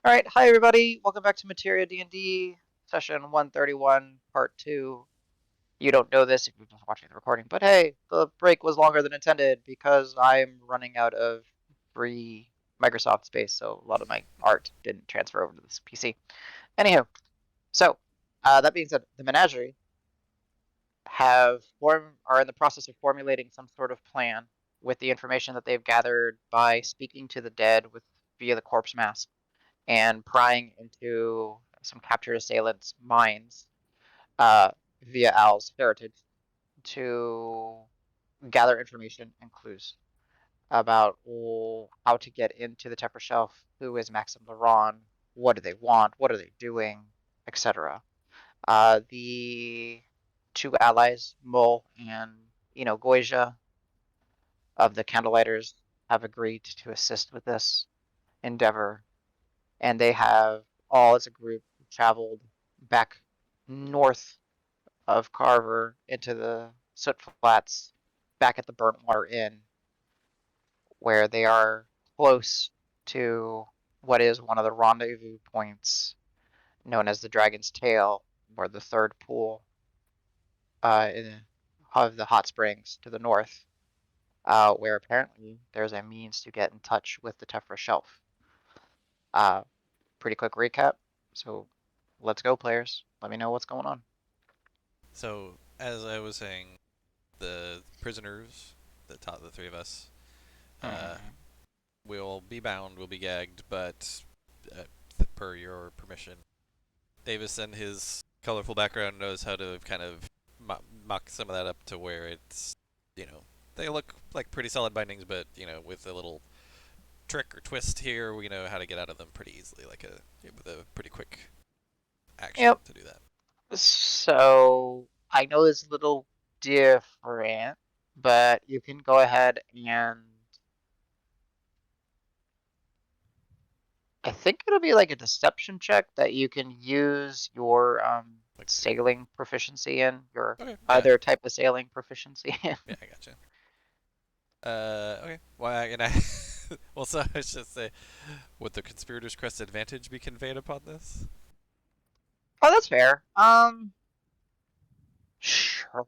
All right, hi everybody. Welcome back to Materia D&D session 131, part 2. You don't know this if you've been watching the recording, but hey, the break was longer than intended because I'm running out of free Microsoft space, so a lot of my art didn't transfer over to this PC. Anywho, so that being said, the Menagerie are in the process of formulating some sort of plan with the information that they've gathered by speaking to the dead via the corpse mask and prying into some captured assailants' minds uh, via Al's heritage to gather information and clues about how to get into the Tefra Shelf, who is Max and Loran, what do they want, what are they doing, etc. The two allies, Mol and Goija of the Candlelighters, have agreed to assist with this endeavor, and they have all as a group traveled back north of Carver into the Soot Flats, back at the Burnt Water Inn, where they are close to what is one of the rendezvous points known as the Dragon's Tail, or the third pool of the hot springs to the north, where apparently there's a means to get in touch with the Tefra Shelf. Uh, Pretty quick recap. So let's go, players. Let me know what's going on. So, as I was saying, the prisoners, the three of us, uh, Mm-hmm. will be bound, will be gagged, but uh, per your permission, Davis and his colorful background knows how to kind of mock some of that up to where it's, you know, they look like pretty solid bindings, but with a little trick or twist here, we know how to get out of them pretty easily, with a pretty quick action Yep. to do that. So I know it's a little different, but you can go ahead and I think it'll be like a deception check that you can use your Like through. sailing proficiency in, your Okay, yeah, other type of sailing proficiency in. yeah, I gotcha. Okay. Well, well, so I should say, would the conspirators' crest advantage be conveyed upon this? Oh, that's fair. Sure.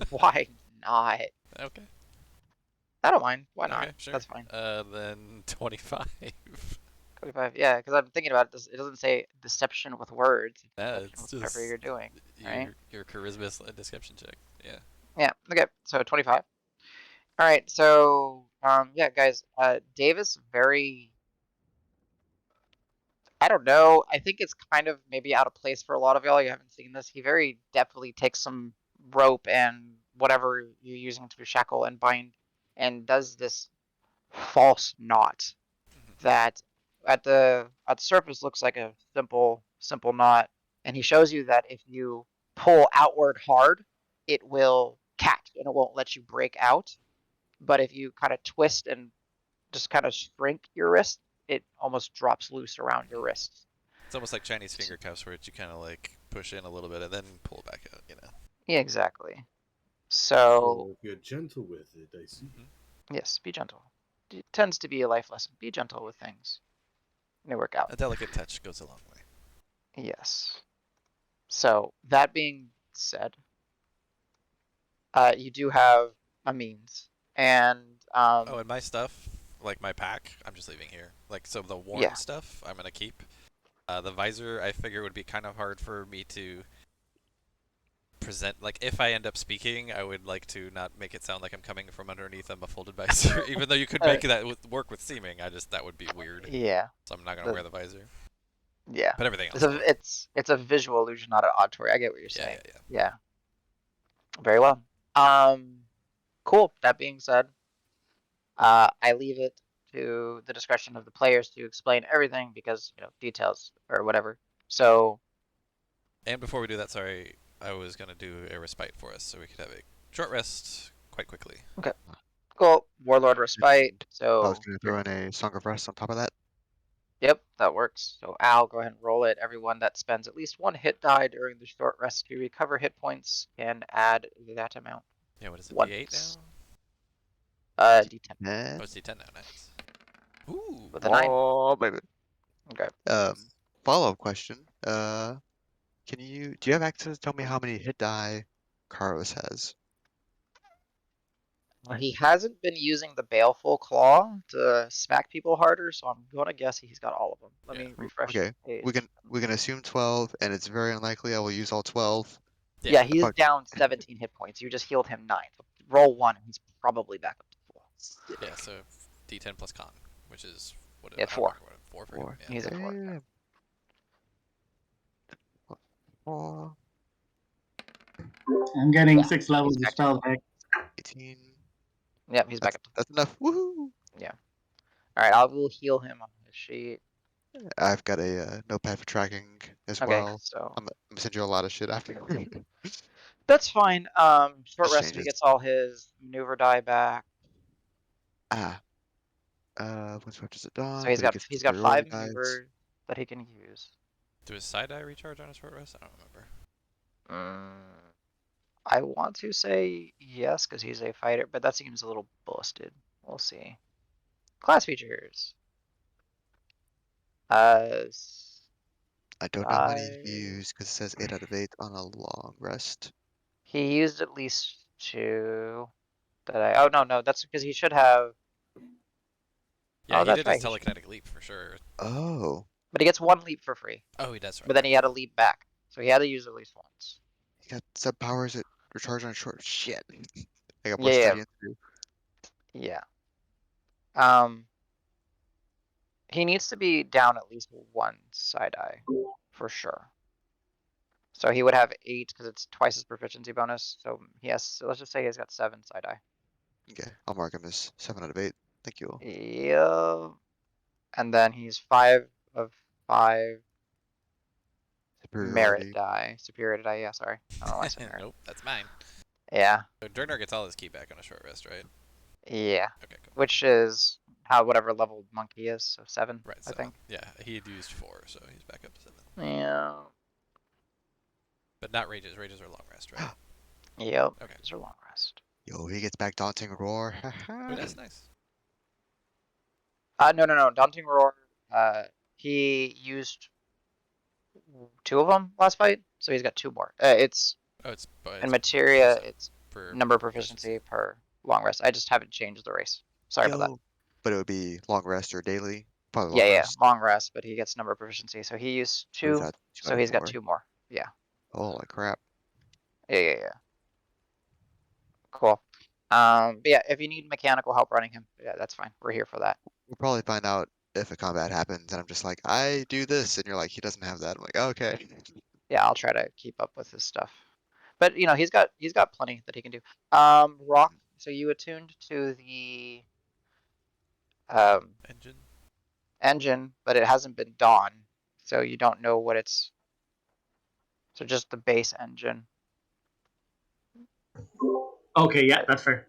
Why not? Okay. I don't mind. Why not? Okay, sure. That's fine. Then 25. 25. Yeah, because I'm thinking about it. It doesn't say deception with words. It's Yeah, deception it's with whatever just you're doing, right? your charisma deception check. Yeah. Yeah. Okay. So 25. All right. So yeah, guys. Davis very. I don't know. I think it's kind of maybe out of place for a lot of y'all. You haven't seen this. He very deftly takes some rope and whatever you're using to shackle and bind, and does this false knot that at the surface looks like a simple knot, and he shows you that if you pull outward hard, it will catch and it won't let you break out. But if you kind of twist and just kind of shrink your wrist, it almost drops loose around your wrist. It's almost like Chinese finger cuffs, where you kind of like push in a little bit and then pull it back out. Yeah, exactly. So So you're gentle with it, I see. Hmm. yes, be gentle. It tends to be a life lesson. Be gentle with things. They work out. A delicate touch goes a long way. Yes. So that being said, you do have a means, and Oh, and my stuff, like my pack, I'm just leaving here. Like, so the worn yeah, stuff, I'm gonna keep. The visor, I figure would be kind of hard for me to present. Like, if I end up speaking, I would like to not make it sound like I'm coming from underneath a folded visor. Even though you could uh, make that work with seaming, that would be weird. yeah, So I'm not gonna the, wear the visor. yeah. But everything It's else, a yeah, it's a visual illusion, not an auditory. I get what you're yeah, saying. yeah, yeah. Yeah, very well. Um, cool. That being said, I leave it to the discretion of the players to explain everything because details or whatever. So And before we do that, sorry, I was gonna do a respite for us, so we could have a short rest quite quickly. okay, cool. Warlord respite. And I was So going to you're throw in a Song of Rest on top of that. Yep, that works. So Al, go ahead and roll it. Everyone that spends at least one hit die during the short rest to recover hit points can add that amount Yeah, what is it? D8 once. now? D10 Oh, And it's D10 now. Nice. Ooh. with a 9. oh, baby. Okay. Follow-up question. Do you have access to tell me how many hit die Karos has? He hasn't been using the Baleful Claw to smack people harder, so I'm gonna guess he's got all of them. Let Yeah. me refresh Okay, the page. we can assume 12, and it's very unlikely I will use all 12. Yeah, he is Fuck. down 17 hit points. You just healed him 9. So roll 1, and he's probably back up to full. Yeah, so D10 plus con, which is what? Yeah, How do I 4. mark it? 4 for him. 4. Yeah. He's at 4. Damn. 4, I'm getting Yeah, 6 he's levels of back to spell full. back. 18. Yep, he's back up to That's enough. Woohoo! Yeah. Alright, I will heal him on his sheet. I've got a notepad for tracking as Okay, well. so I'm gonna send you a lot of shit after. that's fine. Short Just rest if he changes. gets all his maneuver die back. Ah. Once watches at dawn, So he's but he got gets he's got superiority 5 dice. maneuvers that he can use. Do his side eye recharge on a short rest? I don't remember. I want to say yes because he's a fighter, but that seems a little busted. We'll see. Class features. I don't know how many he I used because it says 8 out of 8 on a long rest. he used at least 2 that I. Oh no, that's because he should have. Yeah, Oh, he that's did his right. telekinetic leap for sure. Oh, But he gets 1 leap for free. Oh, that's right. But then he had to leap back, so he had to use at least once. he got sub powers that recharge on short. Shit. I got more Yeah, studying to do. yeah. Um, he needs to be down at least 1 side eye for sure. So he would have 8 because it's twice his proficiency bonus. So yes, so let's just say he's got 7 side eye. Okay, I'll mark him as 7 out of 8. Thank you. Yeah. And then he's 5 of 5 merit Superiority. die. Superiority die, yeah, sorry. I don't know why I said merit. Nope, that's mine. Yeah, So Durnar gets all his key back on a short rest, right? yeah. Okay, cool. Which is how whatever level monkey is, so 7, Right, I 7. think. Yeah, he had used 4, so he's back up to 7. Yeah. But not rages. Rages are long rest, right? Yep. Okay. These are long rest. Yo, he gets back daunting roar. Oh, that's nice. No. Daunting Roar, he used 2 of them last fight, so he's got 2 more. It's Oh, it's in it's Materia, percent it's per number of proficiency per long rest. I just haven't changed the race. Sorry about that. Yo, but it would be long rest or daily. Probably long Yeah, rest. long rest, but he gets number of proficiency. So he used So he's 2, got 2 so out of he's got 4. 2 more. Yeah. Holy crap. Yeah. Cool. But yeah, if you need mechanical help running him, yeah, that's fine. We're here for that. We'll probably find out if a combat happens, and I'm just like, I do this, and you're like, he doesn't have that. I'm like, okay. Yeah, I'll try to keep up with his stuff. But you know, he's got plenty that he can do. Rock. So you attuned to the engine. engine, but it hasn't been dawn, so you don't know what it's. So just the base engine, Okay, yeah, that's fair.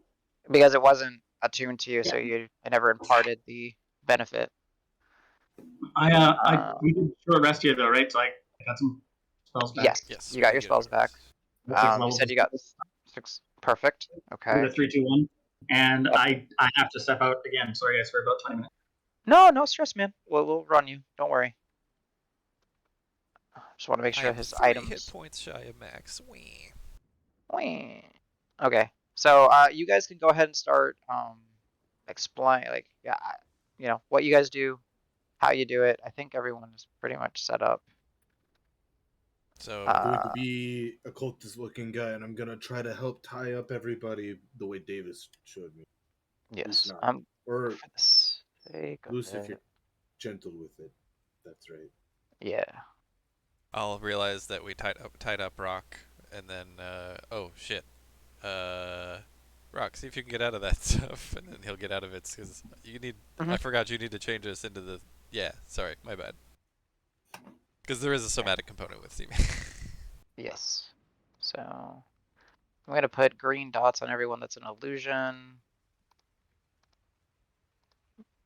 because it wasn't attuned to you, Yeah. so it never imparted the benefit. We did short rest here though, right? So I got some spells back. Yes, Yes, you we got did your get a spells short back. rest. 6 You levels said of you got spells. 6. Perfect. With Okay. a 3, 2, 1. And Yep. I have to step out again. Sorry guys for about 20 minutes. No stress, man. We'll run you. Don't worry. Just want to make I sure am his 3 hit items. points shy of max. Wee. Okay, so you guys can go ahead and start explain, like, yeah, you know what you guys do, how you do it. I think everyone is pretty much set up. So I'm going to be a cultist looking guy, and I'm gonna try to help tie up everybody the way Davis showed me. Yes, not. Or for the sake of loose if it. you're gentle with it. That's right. Yeah. I'll realize that we tied up Rock, and then oh shit, Rock, see if you can get out of that stuff, and then he'll get out of it because you need. I forgot you need to change this into the. Yeah, sorry, my bad. Because there is a somatic component with teaming. Yes. So I'm gonna put green dots on everyone that's an illusion,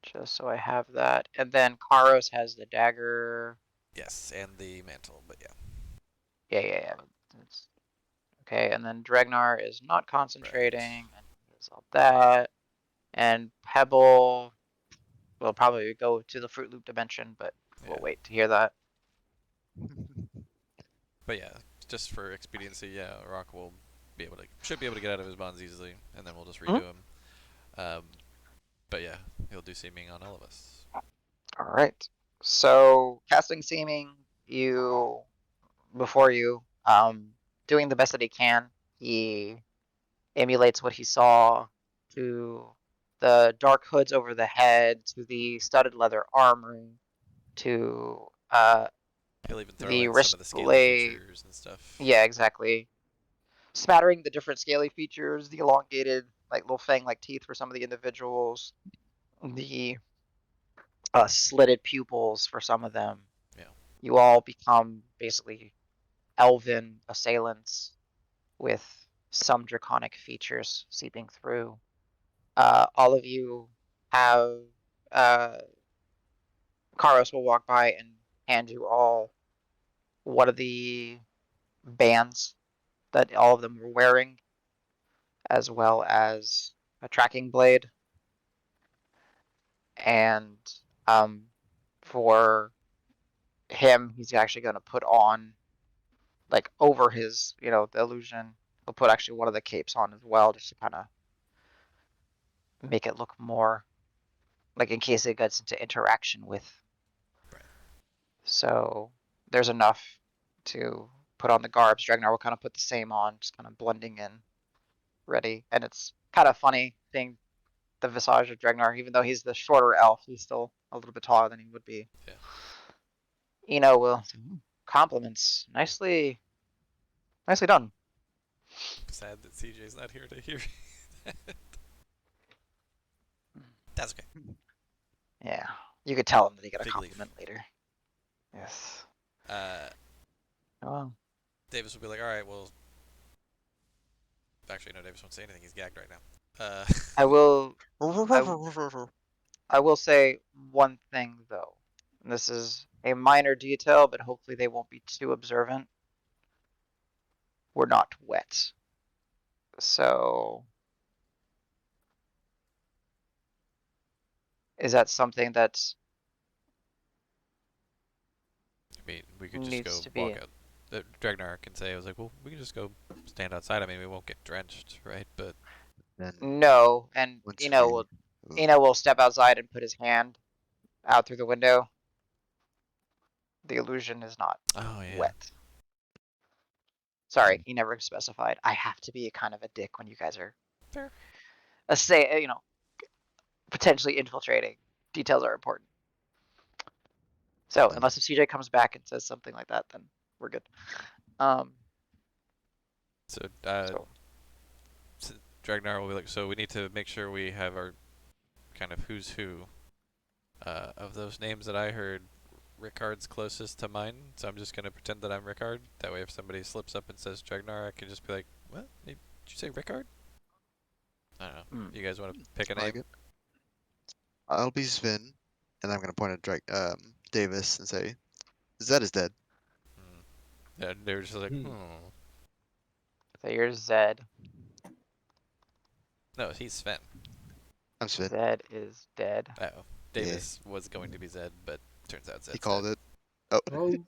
just so I have that. And then Karos has the dagger. Yes, and the mantle, but yeah. Yeah. It's, okay, and then Dregnar is not concentrating, and does all that. And Pebble will probably go to the Fruit Loop dimension, but we'll Yeah. wait to hear that. But yeah, just for expediency, yeah, Rock will should be able to get out of his bonds easily, and then we'll just redo him. But yeah, he'll do seeming on all of us. All right. So casting seeming, before you, doing the best that he can. He emulates what he saw to the dark hoods over the head, to the studded leather armor, to He'll even throw the in some of the scaly wristplate. features and stuff. Yeah, exactly. Smattering the different scaly features, the elongated, like little fang-like teeth for some of the individuals, the slitted pupils for some of them. Yeah. You all become basically elven assailants with some draconic features seeping through. All of you have Karos will walk by and hand you all one of the bands that all of them were wearing, as well as a tracking blade. And for him, he's actually going to put on, like, over his, the illusion. He'll put actually one of the capes on as well, just to kind of make it look more like in case it gets into interaction with. Right. So there's enough to put on the garbs. Dragnar will kind of put the same on, just kind of blending in, ready. And it's kind of funny seeing the visage of Dragnar, even though he's the shorter elf, he's still a little bit taller than he would be. Yeah. Will compliments. Nicely done. Sad that CJ's not here to hear that. That's okay. Yeah, you could tell him that he got a Fig leaf. compliment later. Yes. Oh. Davis will be like, all right, well. Actually, no, Davis won't say anything. He's gagged right now. I will say one thing though. And this is a minor detail, but hopefully they won't be too observant. We're not wet. So is that something that I mean, we could just needs go to walk be? out. Dragnar can say, I was like, well, we can just go stand outside. I mean, we won't get drenched, right? But Then No, and once will we, will step outside and put his hand out through the window. The illusion is not oh yeah, wet. Sorry, he never specified. I have to be kind of a dick when you guys are fair. potentially infiltrating. Details are important. So unless if CJ comes back and says something like that, then we're good. So, So Dragnar will be like, so we need to make sure we have our kind of who's who of those names that I heard. Rickard's closest to mine, so I'm just gonna pretend that I'm Rickard. That way, if somebody slips up and says Dragnar, I can just be like, "What? Did you say Rickard?" I don't know. You guys want to pick a I like name? it. I'll be Sven, and I'm gonna point at Davis and say, Zed is dead. Yeah, they're just like, so you're Zed. No, he's Sven. I'm Sven. Zed is dead. Oh, Davis was going to be Zed, but turns out Zed's He called dead. it.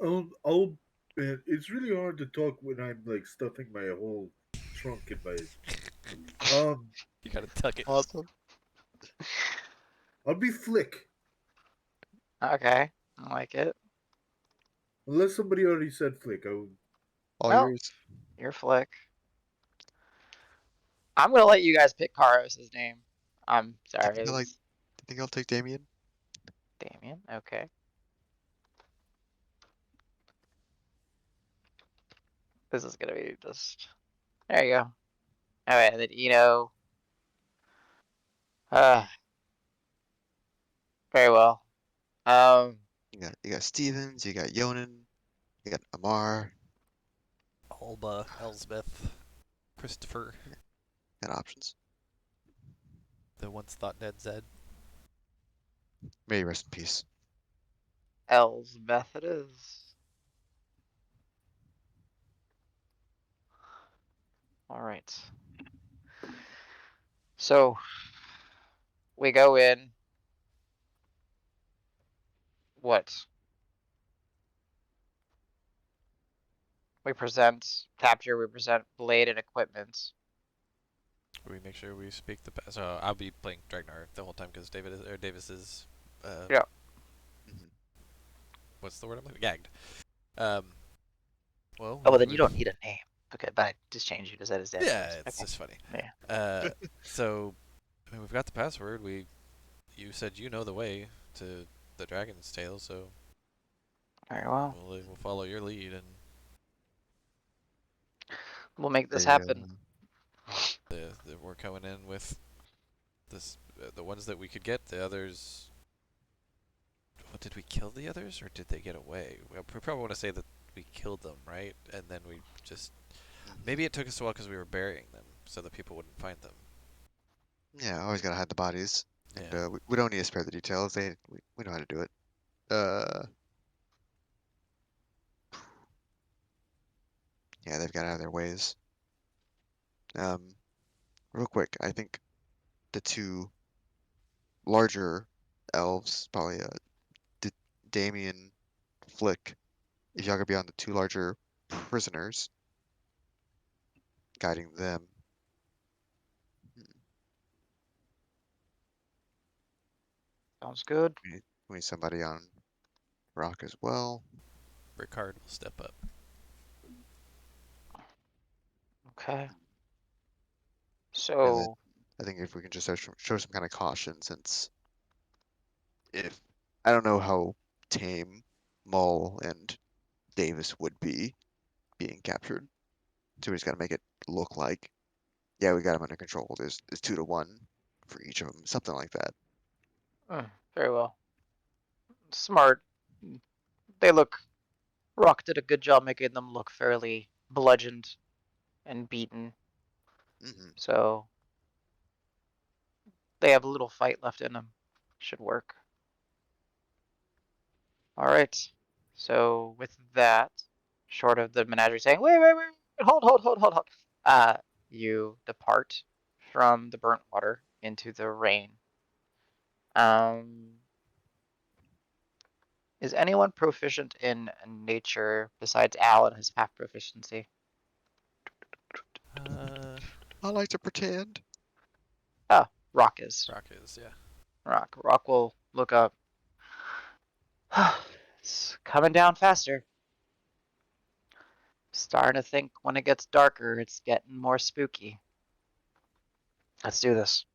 Oh, I'll. Man, it's really hard to talk when I'm like stuffing my whole trunk in my. You gotta tuck it. awesome. I'll be Flick. Okay, I like it. Unless somebody already said Flick. All Well, yours. you're Flick. I'm gonna let you guys pick Karos' name. I'm Do you sorry, think do you think I'll take Damien? Damien. Okay. This is gonna be just. There you go. Alright, and then very well. You got Stevens. You got Yonan. You got Amar. Alba, Elsbeth, Christopher, Got options. the once thought dead Zed. May he rest in peace. Elsbeth it is. Alright. So we go in. what? We present capture, we present blade and equipment. We make sure we speak the. So I'll be playing Dragnar the whole time because Davis is. Yeah. Mhm. What's the word I'm looking? Gagged. Um. Well, Oh, well, then you don't need a name. Okay, but I just changed you to Zed as dead. Yeah, it's Okay. just funny. Yeah. So, I mean, we've got the password. You said you know the way to the Dragon's Tail, so Very well. we'll follow your lead, and We'll make this They, happen. we're coming in with this the ones that we could get. The others. What, did we kill the others, or did they get away? We probably want to say that we killed them, right? And then we just maybe it took us a while because we were burying them, so that people wouldn't find them. yeah, always gotta hide the bodies. And Yeah. we don't need to spare the details. We know how to do it. Uh, yeah, they've got out of their ways. Real quick, I think the two larger elves, probably D Damien, Flick, if y'all could be on the two larger prisoners, guiding them. Sounds good. We need somebody on Rock as well. Ricard will step up. Okay. And then So, I think if we can just show some kind of caution, since if I don't know how tame Mull and Davis would be being captured, so we just got to make it look like, yeah, we got him under control. There's 2 to 1 for each of them, something like that. very well. Smart. They look. Rock did a good job making them look fairly bludgeoned and beaten. Hmm. So, they have a little fight left in them. Should work. Alright. So, with that, short of the menagerie saying, wait, hold. You depart from the burnt water into the rain. Um, is anyone proficient in nature besides Alan, his half proficiency? I like to pretend. Oh, Rock is. Rock is, yeah. Rock will look up. It's coming down faster. Starting to think when it gets darker, it's getting more spooky. Let's do this.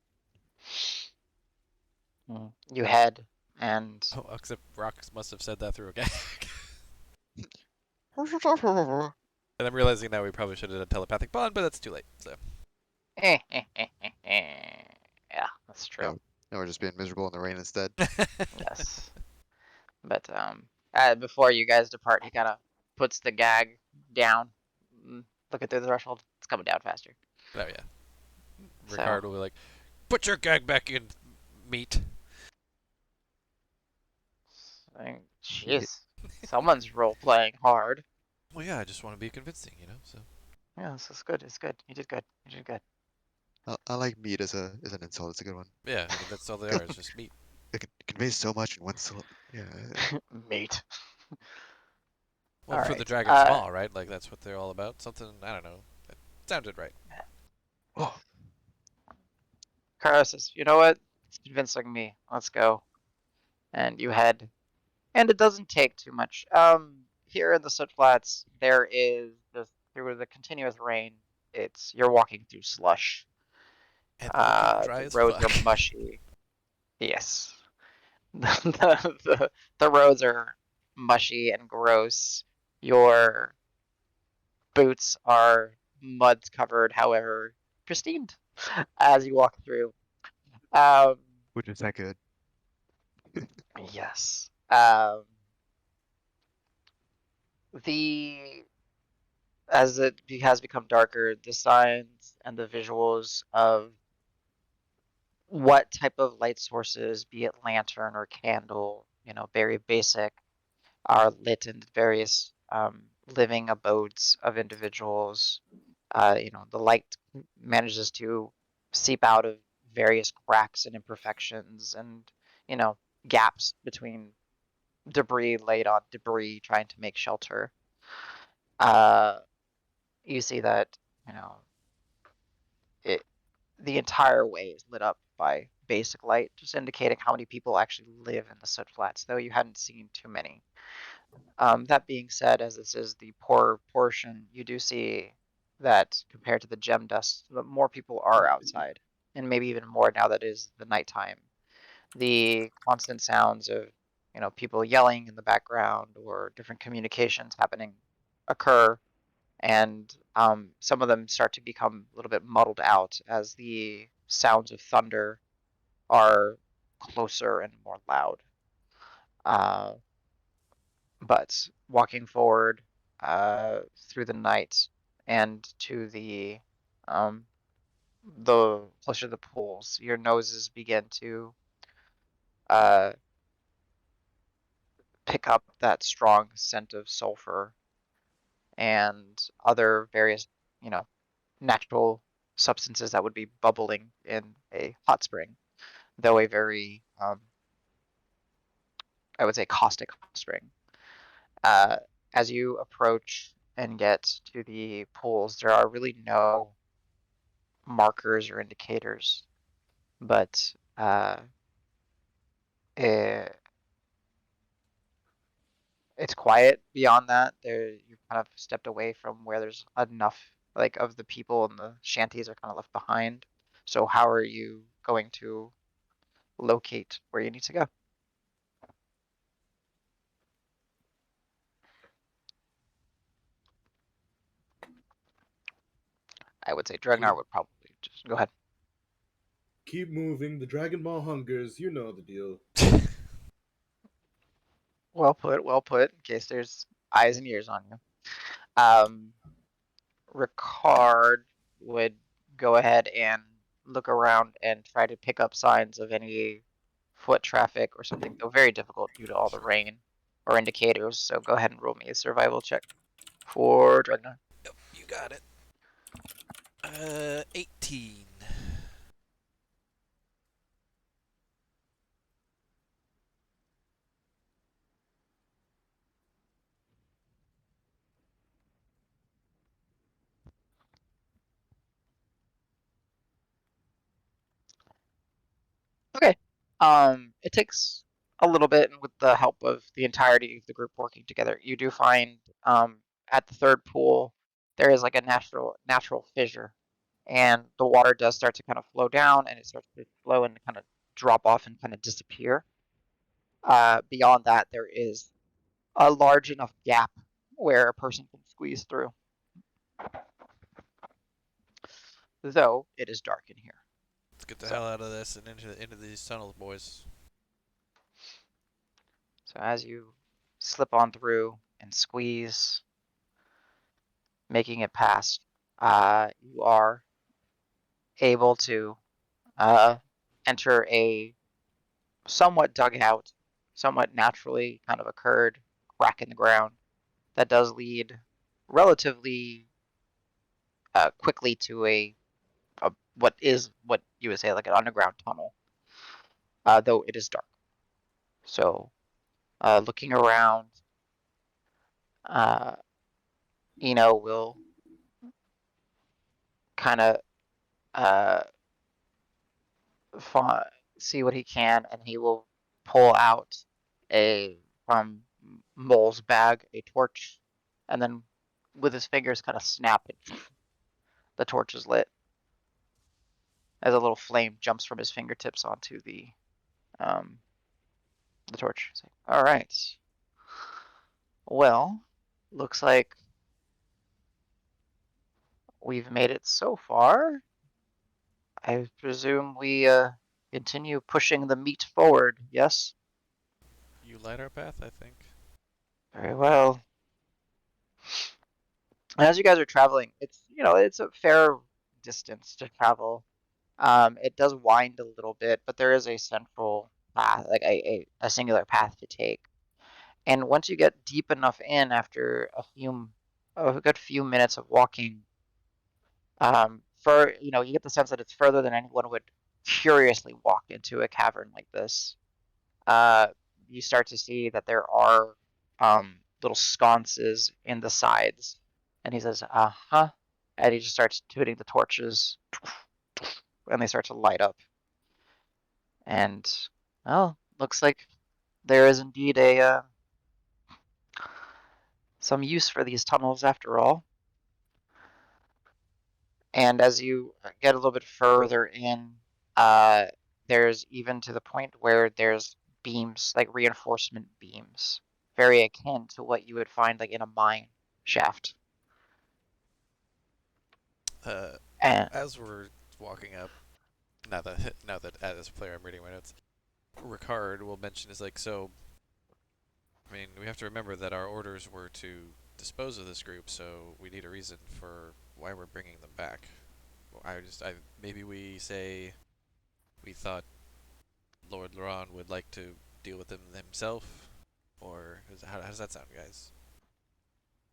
You head and Oh, except Rock must have said that through a gag. And I'm realizing now we probably should have done telepathic bond, but that's too late. So yeah, that's true. No, no, we're just being miserable in the rain instead. Yes. But before you guys depart, he kind of puts the gag down. Looking through the threshold, it's coming down faster. Oh yeah. So, Ricard will be like, "Put your gag back in, meat." jeez, someone's role playing hard. Well, yeah, I just want to be convincing, you know. So Yeah, this is good. It's good. You did good. You did good. I like meat as an insult. It's a good one. yeah, I mean, that's all they are. It's just meat. It conveys so much in one syllable. Yeah. Mate. Well, All for the right. Dragon's Maw, right? Like that's what they're all about. Something I don't know. It sounded right. Oh, Kara says, "You know what? It's convincing me. Let's go." And you head, and it doesn't take too much. Here in the Soot Flats, there is this through the continuous rain. You're walking through slush. And looking dry The as roads fuck. are mushy. Yes, the roads are mushy and gross. Your boots are mud covered, however, pristine as you walk through. Um, which is that good? yes. The as it has become darker, the signs and the visuals of what type of light sources, be it lantern or candle, very basic, are lit in various living abodes of individuals. The light manages to seep out of various cracks and imperfections and, gaps between debris laid on debris trying to make shelter. You see that, you know, it the entire way is lit up by basic light, just indicating how many people actually live in the soot flats, though you hadn't seen too many. That being said, as this is the poorer portion, you do see that compared to the gem dust, more people are outside, and maybe even more now that it is the nighttime. The constant sounds of, people yelling in the background or different communications happening occur, and some of them start to become a little bit muddled out as the sounds of thunder are closer and more loud. Uh, but walking forward through the night and to um, the closer to the pools, your noses begin to uh, pick up that strong scent of sulfur and other various, you know, natural substances that would be bubbling in a hot spring, though a very, I would say, caustic hot spring. Uh, as you approach and get to the pools, there are really no markers or indicators, but it, it's quiet beyond that. There, you kind of stepped away from where there's enough, like, of the people and the shanties are kind of left behind. So how are you going to locate where you need to go? I would say Dragnar Keep, would probably just go ahead. keep moving. The Dragon Ball hungers. You know the deal. Well put, well put, in case there's eyes and ears on you. Um, Ricard would go ahead and look around and try to pick up signs of any foot traffic or something, though very difficult due to all the Sure. rain or indicators. So go ahead and roll me a survival check for Dragnar. Yep, you got it. 18. Okay. It takes a little bit, and with the help of the entirety of the group working together, you do find at the third pool there is like a natural fissure, and the water does start to kind of flow down, and it starts to flow and kind of drop off and kind of disappear. Beyond that, there is a large enough gap where a person can squeeze through, though it is dark in here. Let's get the So, hell out of this and into these tunnels, boys. so as you slip on through and squeeze, making it past, you are able to uh, enter a somewhat dug out, somewhat naturally kind of occurred crack in the ground that does lead relatively quickly to a what you would say like an underground tunnel, though it is dark. So, looking around, uh, will kind of uh, see what he can, and he will pull out a from Mole's bag a torch, and then with his fingers kind of snap it. The torch is lit as a little flame jumps from his fingertips onto um, the torch. Like, all right. Well, looks like we've made it so far. I presume we continue pushing the meat forward. Yes. You light our path, I think. Very well. And as you guys are traveling, it's a fair distance to travel. It does wind a little bit, but there is a central path, like a singular path to take. And once you get deep enough in, after a good few minutes of walking, you get the sense that it's further than anyone would curiously walk into a cavern like this. Uh, you start to see that there are little sconces in the sides. And he says, uh-huh. And he just starts tooting the torches, and they start to light up. And, well, looks like there is indeed some use for these tunnels after all. And as you get a little bit further in, there's even to the point where there's beams, like reinforcement beams, very akin to what you would find like in a mine shaft. And As we're walking up, now that as a player I'm reading my notes, Ricard will mention is like, so, I mean, we have to remember that our orders were to dispose of this group, so we need a reason for why we're bringing them back. Maybe we say we thought Lord Loran would like to deal with them himself, or how does that sound, guys?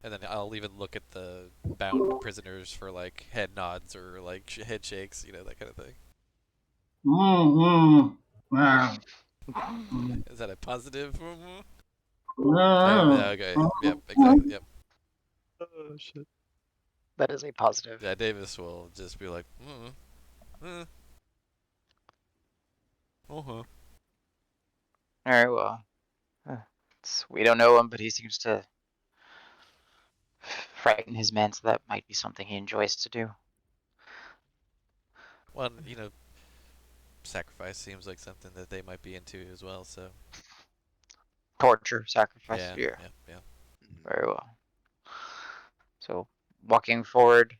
And then I'll even look at the bound prisoners for like head nods or like head shakes, that kind of thing. Is that a positive? Okay. Yep. Exactly. Yep. Oh shit. that is a positive. Yeah. Davis will just be like, uh-huh. Very well. We don't know him, but he seems to frighten his men, so that might be something he enjoys to do. Well, sacrifice seems like something that they might be into as well. So. Torture, sacrifice. Yeah. Yeah. Yeah. Very well. So walking forward,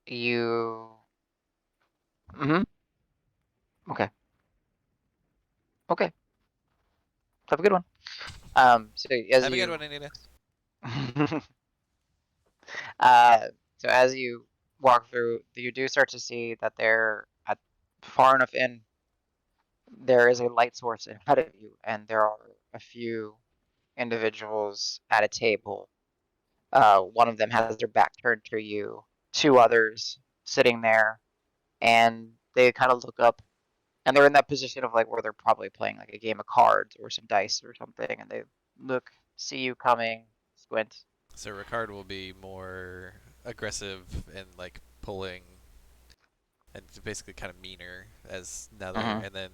you. Okay. Okay. Have a good one. So as Have a good you one, Anita. uh, so as you walk through, you do start to see that there, at far enough in, there is a light source ahead of you, and there are a few individuals at a table. One of them has their back turned to you. Two others sitting there, and they kind of look up, and they're in that position of like where they're probably playing like a game of cards or some dice or something, and they look, see you coming, squint. So Ricard will be more aggressive and like pulling, and basically kind of meaner as now that Mm-hmm. and then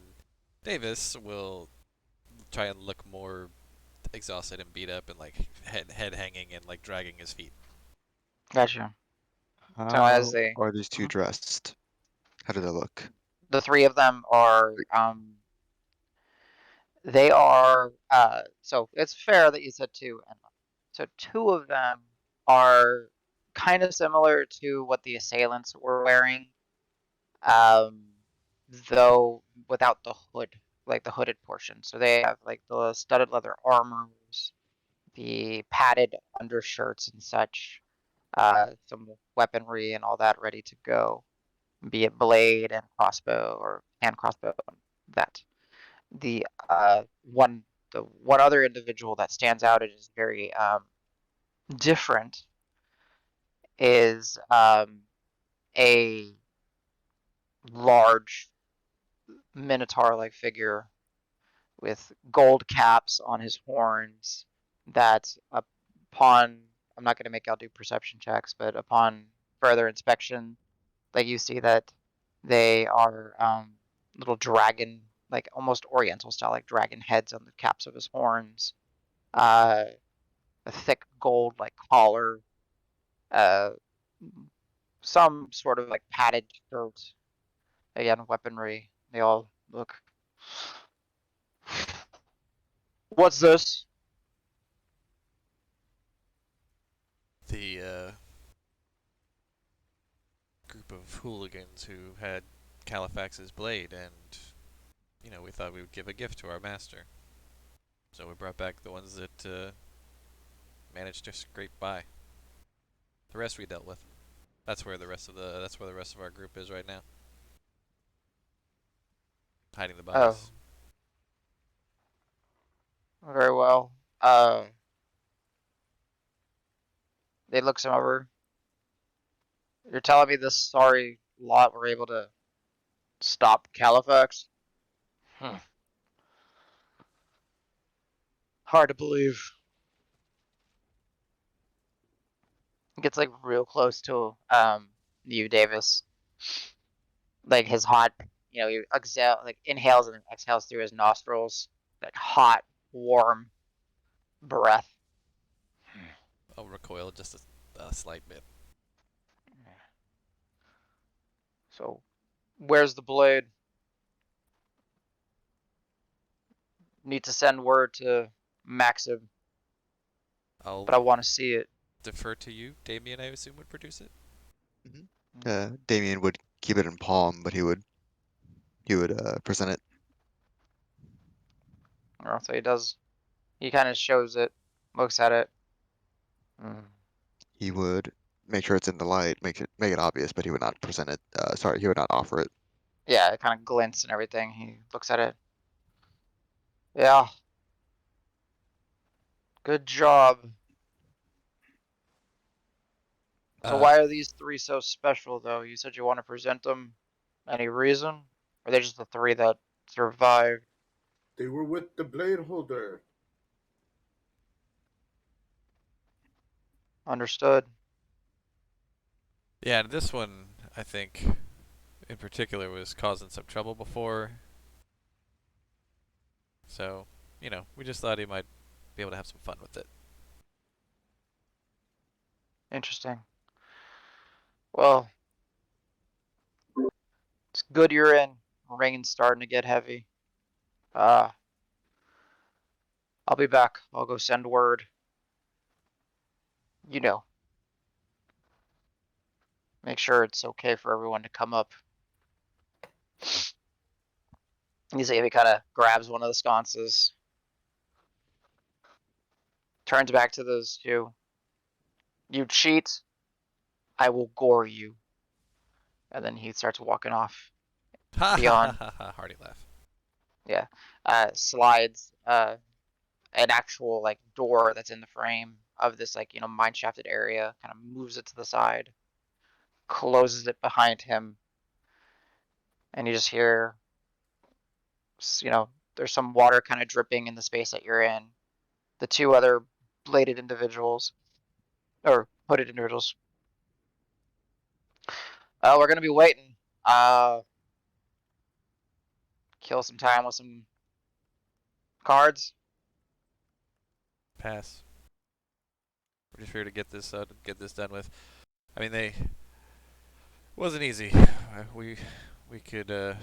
Davis will try and look more exhausted and beat up and like head hanging and like dragging his feet. Gotcha. So as How they, are these two Mhm. dressed? How do they look? The three of them are, they are, so it's fair that you said two, and so two of them are kind of similar to what the assailants were wearing, um, though without the hood, like the hooded portion. So they have like the studded leather armors, the padded undershirts and such, some weaponry and all that ready to go, be it blade and crossbow or hand crossbow. That the one other individual that stands out and is very different is a large minotaur-like figure with gold caps on his horns that upon, I'm not going to make y'all do perception checks, but upon further inspection, like you see that they are little dragon, like almost oriental style, like dragon heads on the caps of his horns, uh, a thick gold like collar, uh, some sort of like padded shirt, again weaponry. They all look. What's this? The group of hooligans who had Califax's blade, and we thought we would give a gift to our master. So we brought back the ones that managed to scrape by. The rest we dealt with. That's where the rest of our group is right now. Hiding the Oh, bodies. very well. They look some over. You're telling me this sorry lot were able to stop Califax? Hmm. Hard to believe. Gets like real close to you, Davis. Like his hot, he inhales and exhales through his nostrils, like hot, warm breath. I'll recoil just a slight bit. So, where's the blade? Need to send word to Maxim, I'll but I want to see it. defer to you. Damien, I assume, would produce it. Damien would keep it in palm, but he would present it. So he does. He kind of shows it, looks at it. He would make sure it's in the light, make it obvious, but he would not present it. Sorry, he would not offer it. Yeah, it kind of glints and everything. He looks at it. Yeah. Good job. So why are these three so special, though? You said you want to present them. Any reason? Or are they just the three that survived? They were with the blade holder. Understood. Yeah, and this one, I think, in particular, was causing some trouble before. So, we just thought he might be able to have some fun with it. Interesting. Well, it's good you're in. Rain's starting to get heavy. I'll be back. I'll go send word. Make sure it's okay for everyone to come up. You see if he kind of grabs one of the sconces. Turns back to those two. You cheat, I will gore you. And then he starts walking off. Ha Beyond. ha ha ha! Hearty laugh. Yeah. Slides an actual like door that's in the frame of this mine shafted area, kind of moves it to the side, closes it behind him, and you just hear there's some water kind of dripping in the space that you're in. The two other bladed individuals or hooded individuals. We're gonna be waiting. Kill some time with some cards. Pass. We're just here to get this done with. I mean, it wasn't easy. We could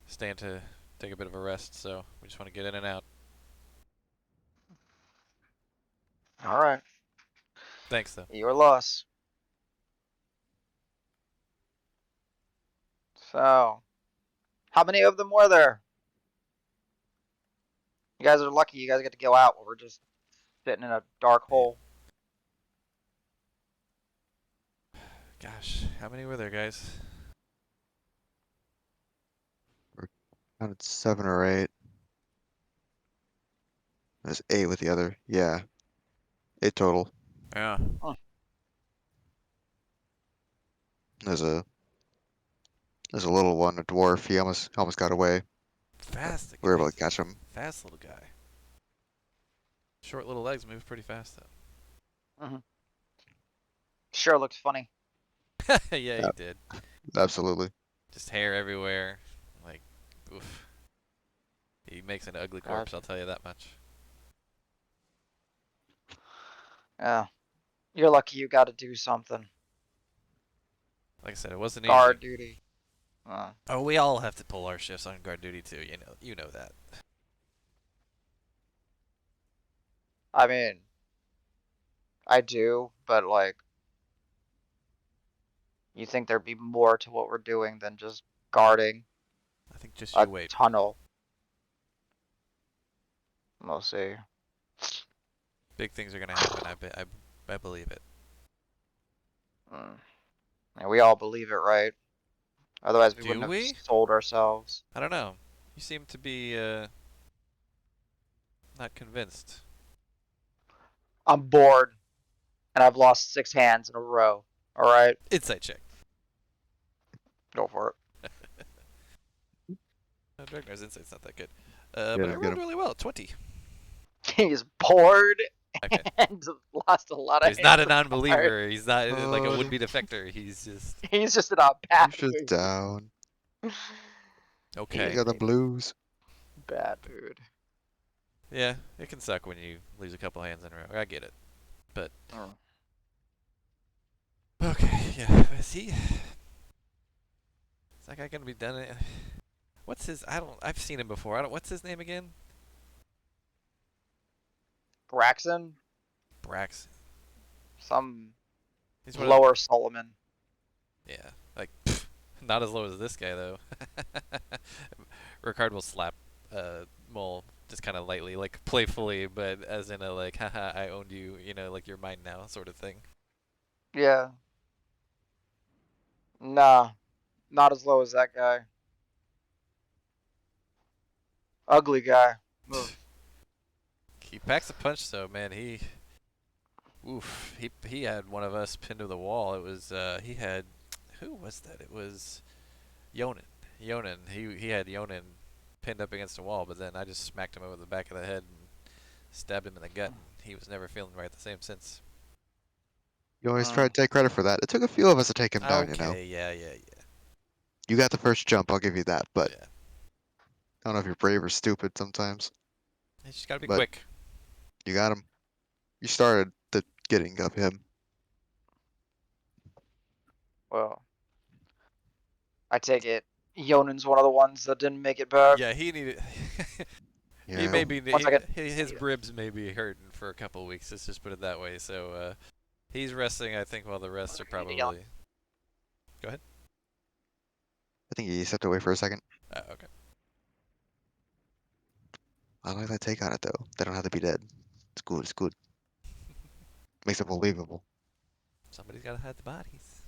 stand to take a bit of a rest, so we just want to get in and out. All right. Thanks, though. Your loss. So, how many of them were there? You guys are lucky. You guys get to go out while we're just sitting in a dark hole. Gosh, how many were there, guys? Counted 7 or 8. There's 8 with the other. Yeah, 8 total. Yeah. There's a little one, a dwarf. He almost got away. Fast. We were able to catch him. Fast little guy. Short little legs move pretty fast, though. Sure looks funny. Yeah, he did. Absolutely. Just hair everywhere. Like, oof. He makes an ugly corpse, I'll tell you that much. Yeah. You're lucky you got to do something. Like I said, it wasn't Guard easy. duty. Oh, we all have to pull our shifts on guard duty too. You know that. I mean, I do, but you think there'd be more to what we're doing than just guarding I think just a you wait. tunnel. We'll see. Big things are gonna happen. I believe it. And we all believe it, right? Otherwise, we wouldn't we? have sold ourselves. I don't know. You seem to be not convinced. I'm bored, and I've lost 6 hands in a row. All right, Insight check. go for it. Dragnar's insight's not that good. But I rolled really well. 20. He's bored Okay. and lost a lot of He's not a hands apart. non-believer. He's not like a Oh. would-be defector. He's just He's just in a bad He's just mood. down. okay. He got the blues. Bad mood. Yeah, it can suck when you lose a couple hands in a row. I get it. But Mm. okay, yeah. Is he? Is that guy gonna be done? What's his? I don't. I've seen him before. I don't. What's his name again? Braxton, Brax. some He's one of lower Solomon. yeah. Like not as low as this guy though. Ricard will slap Mole just kind of lightly, like playfully, but as in a like, haha, I owned you. You know, like you're mine now, sort of thing. Yeah. Nah, not as low as that guy. Ugly guy. Ugh. He packs a punch though, man. Oof. He had one of us pinned to the wall. It was he had, who was that? It was Yonan. Yonan. He had Yonan pinned up against the wall, but then I just smacked him over the back of the head and stabbed him in the gut. And he was never feeling right the same since. You always try to take credit for that. It took a few of us to take him down, you know. Okay. Yeah. You got the first jump, I'll give you that, but Yeah. I don't know if you're brave or stupid sometimes. You just gotta be But- quick. You got him. You started the getting of him. Well, I take it Yonan's one of the ones that didn't make it back. Yeah, he needed. Yeah. He may be. Once I get- His ribs may be hurting for a couple of weeks. Let's just put it that way. So he's resting, I think, while the rest are probably. Go ahead. I think he stepped away for a second. Okay. I like that take on it though. They don't have to be dead. It's good. It's good. Makes it believable. Somebody's gotta hide the bodies.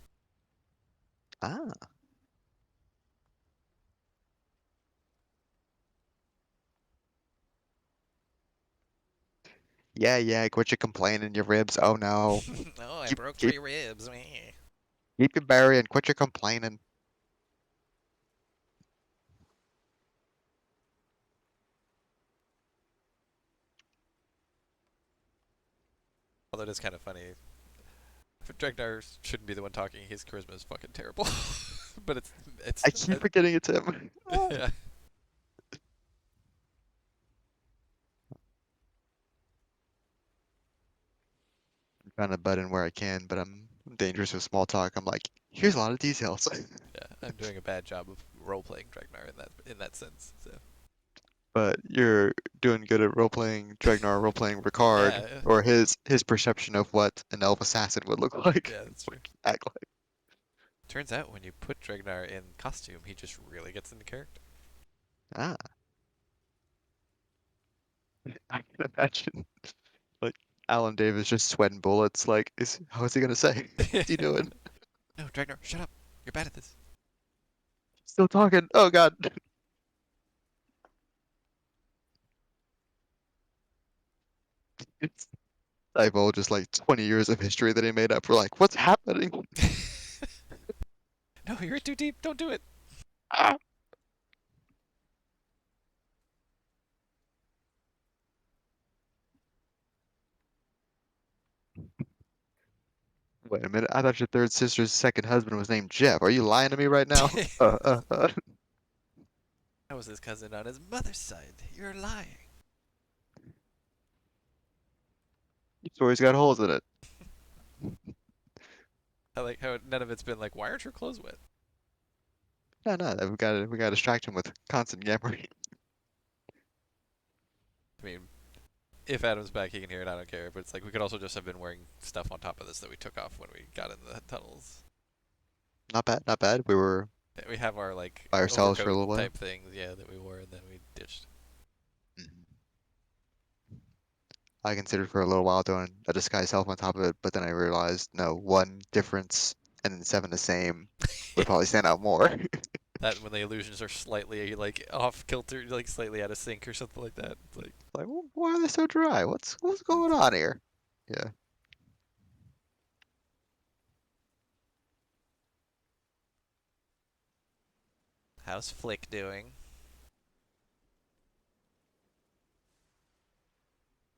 Ah. Yeah. Quit your complaining, your ribs. Oh no. Oh, I Keep- broke keep- 3 ribs. Meh. Keep your burying. Quit your complaining. Although it is kind of funny. Dregnar shouldn't be the one talking. His charisma is fucking terrible. But it's. I keep forgetting it's him. Yeah. I'm trying to butt in where I can, but I'm dangerous with small talk. I'm like, here's a lot of details. Yeah, I'm doing a bad job of role playing Dregnar in that sense. So But you're doing good at role-playing Dregnar, role-playing Ricard, Yeah. or his perception of what an elf assassin would look like. yeah, that's true. Act like. Turns out when you put Dregnar in costume, he just really gets into character. Ah. I can imagine. Like Alan Davis just sweating bullets. Like, how is he gonna say? What's he doing? No, Dregnar, shut up. You're bad at this. Still talking. Oh god. It's divulge just like 20 years of history that he made up. We're like, what's happening? No, you're too deep. Don't do it. Ah. Wait a minute. I thought your third sister's second husband was named Jeff. Are you lying to me right now? That was his cousin on his mother's side. You're lying. Your story's got holes in it. I like how none of it's been like, why aren't your clothes wet? No, we gotta distract him with constant yammering. I mean, if Adam's back, he can hear it. I don't care. But it's like we could also just have been wearing stuff on top of this that we took off when we got in the tunnels. Not bad, not bad. We were We have our like By ourselves for a overcoat little while? type things, yeah, that we wore, and then we ditched. I considered for a little while doing a disguise self on top of it, but then I realized no, one difference and then seven the same would probably stand out more. That when the illusions are slightly like off kilter, like slightly out of sync or something like that. It's like Like, why are they so dry? What's going on here? Yeah. how's Flick doing?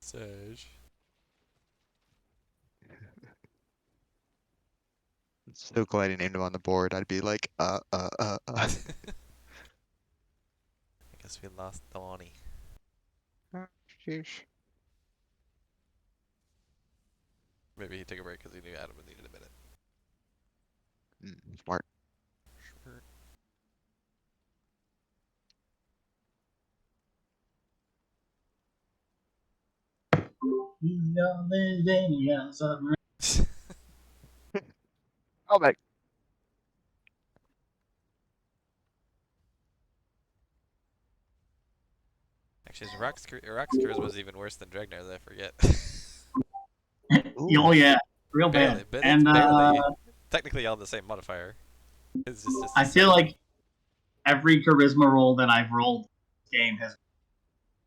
Sage. So glad he named him on the board. I'd be like, I guess we lost Donnie. Sheesh. Maybe he took a break because he knew Adam needed a minute. Smart. Sure. Oh my. Actually, Rock's charisma is even worse than Dragnar's. I forget. Ooh. Oh yeah, real barely, bad. but it's And barely. Technically on the same modifier. It's just I feel like every charisma roll that I've rolled this game has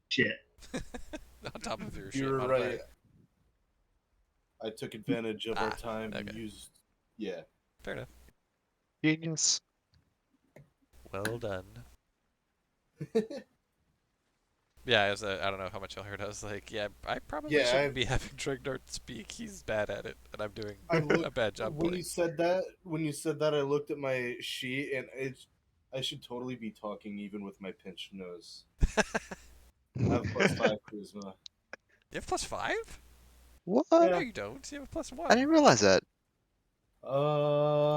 shit. on top of your shit You're modifier. right. I took advantage of our time and okay. used. Yeah. Fair enough. Genius. Well done. Yeah, I don't know how much y'all heard. I was like, yeah, I probably Yeah, shouldn't be having Dragnar speak. He's bad at it, and I'm doing I looked, a bad job when playing. you said that, I looked at my sheet and I should totally be talking even with my pinched nose. I have +5 charisma. You have +5? What? No, Yeah. you don't. You have a +1. I didn't realize that. You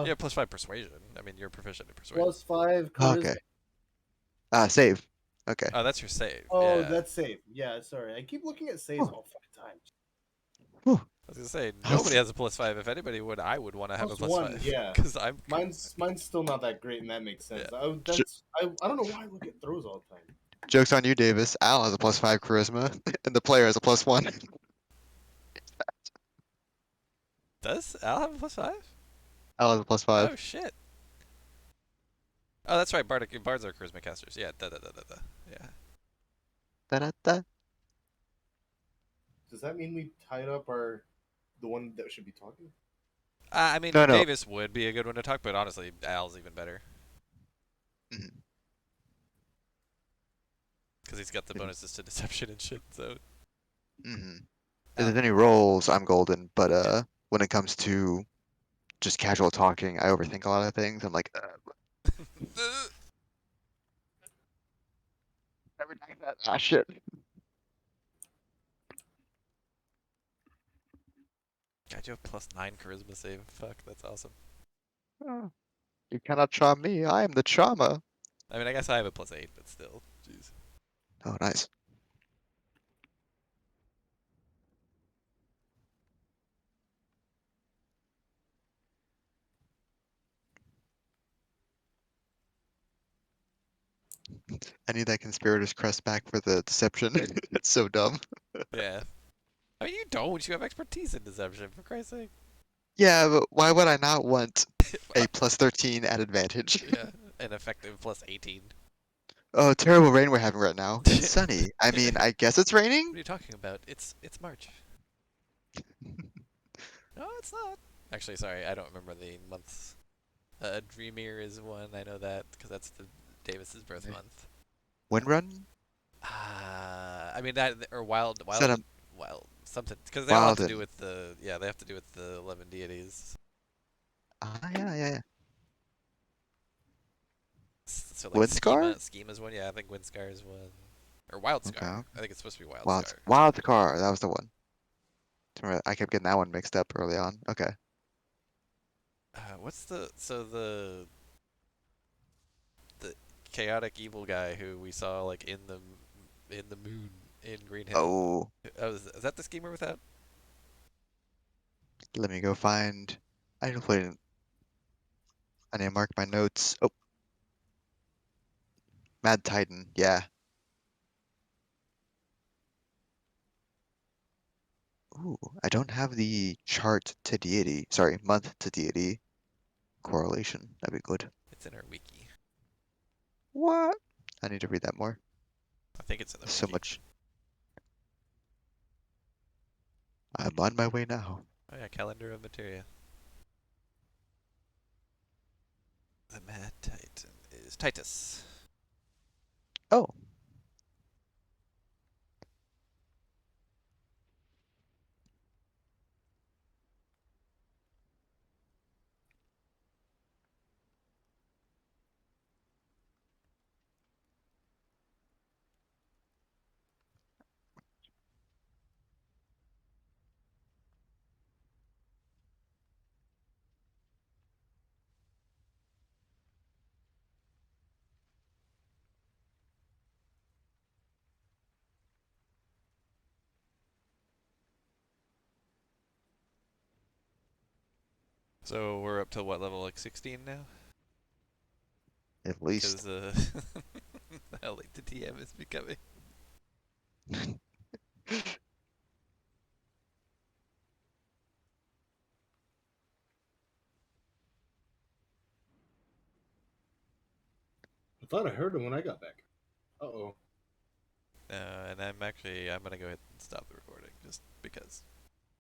have +5 persuasion. I mean, you're proficient in persuasion. +5 charisma. Okay. Save. Okay. Oh, that's your save. Oh, yeah. that's safe. Yeah, sorry. I keep looking at saves all fucking time. Whew. I was gonna say I'll nobody s- has a +5. If anybody would, I would want to have a +1, +5. yeah. Because I'm. Mine's still not that great, and that makes sense. Yeah. I don't know why I look at throws all the time. Joke's on you, Davis. Al has a +5 charisma, and the player has a +1. Does Al have a +5? Al has a +5. Oh shit. Oh, that's right. Bards are charisma casters. Yeah. Yeah. Da-da-da. Does that mean we tied up the one that should be talking? I mean, No. Davis would be a good one to talk, but honestly, Al's even better. Mhm. Because he's got the bonuses to deception and shit, so. If there's any rolls, I'm golden. But when it comes to just casual talking, I overthink a lot of things. I'm like, never done that. Ah, shit. God, you have +9 charisma save. Fuck, that's awesome. Ah, you cannot charm me. I am the charmer. I mean, I guess I have a +8, but still. Jeez. Oh, nice. I need that conspirator's crest back for the deception. It's so dumb. Yeah. I mean, you don't. You have expertise in deception, for Christ's sake. Yeah, but why would I not want a +13 at advantage? Yeah, an effective +18. Oh, terrible rain we're having right now. It's sunny. I mean, I guess it's What are raining? you talking about? It's March. No, it's not. Actually, sorry, I don't remember the months. Dreamier is one. I know that because that's the Davis's birth Okay. month. Windrun? I mean that or wild something because they all have to do Wilden. with the they have to do with the 11 deities. Yeah. So like Windscar? Schema's one. Yeah, I think Windscar is one. Or Wildscar. Okay. I think it's supposed to be Wild, Wildscar. Wildcar, that was the one. I kept getting that one mixed up early on. Okay. What's the chaotic evil guy who we saw like in the moon in Green Hill? Oh, Is that the schemer without? let me go find. I need to put in. I need to mark my notes. Oh, Mad Titan. Yeah. Ooh, I don't have the chart to deity. Sorry, month to deity correlation. That'd be good. It's in our wiki. What? I need to read that more. I think it's in the So wiki. much. I'm on my way now. Oh yeah, calendar of materia. The Mad Titan is Titus. Oh, So we're up to what level? Like 16 now? At least. Because how late the TM is becoming. I thought I heard him when I got back. Uh-oh. And I'm gonna go ahead and stop the recording just because.